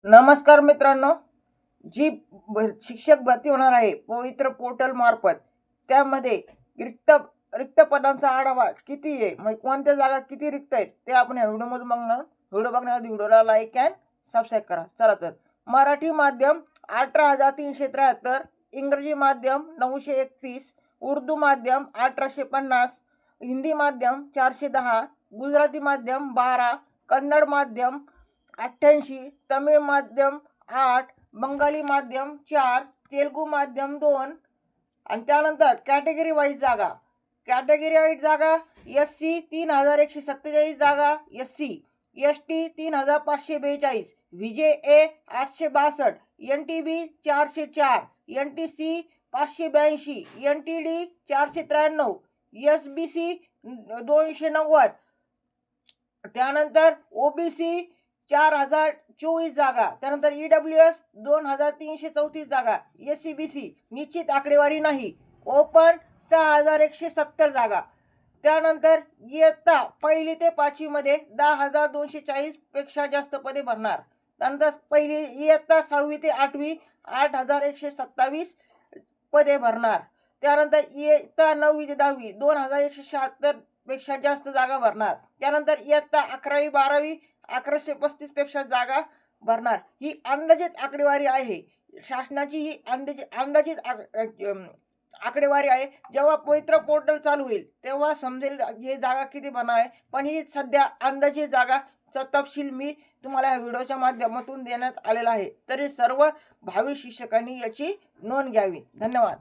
नमस्कार मित्रांनो, जी शिक्षक भरती होणार आहे पवित्र पोर्टल मार्फत, त्यामध्ये रिक्त रिक्त पदांचा आढावा किती आहे, म्हणजे कोणत्या जागा किती रिक्त आहेत ते आपण या व्हिडिओमध्ये बघणार. व्हिडिओ बघण्याआधी व्हिडिओला लाईक अँड सबस्क्राईब करा. चला तर, मराठी माध्यम 18,373, इंग्रजी माध्यम 931, उर्दू माध्यम 1850, हिंदी माध्यम 410, गुजराती माध्यम 12, कन्नड माध्यम 88, तमिळ माध्यम 8, बंगाली माध्यम 4, तेलुगू माध्यम 2. आणि त्यानंतर कॅटेगरी वाईज जागा SC 3,147 जागा, SC, ST 3,542, VJA 862, NTB 404, NTC 582, NTD 493, SBC 290. त्यानंतर OBC 4,024 जागा, त्यानंतर EWS 2,334 जागा, SCBC निश्चित आकडेवारी नाही, ओपन 6,170 जागा. त्यानंतर इयत्ता 1ली ते 5वी मध्ये 10,240 पेक्षा जास्त पदे भरणार. त्यानंतर पहिली इयत्ता 6वी ते 8वी 8,127 पदे भरणार. त्यानंतर इयत्ता 9वी ते 10वी 2,176 पेक्षा जास्त जागा भरणार. त्यानंतर इयत्ता 11वी 12वी 1,135 पेक्षा जागा भरणार. ही अंदाजित आकडेवारी आहे. शासनाची ही अंदाजित आकडेवारी आहे. जेव्हा पवित्र पोर्टल चालू होईल तेव्हा समजेल हे जागा किती भरणार आहे. पण ही सध्या अंदाजित जागाचा तपशील मी तुम्हाला या व्हिडिओच्या माध्यमातून देण्यात आलेला आहे. तरी सर्व भावी शिक्षकांनी याची नोंद घ्यावी. धन्यवाद.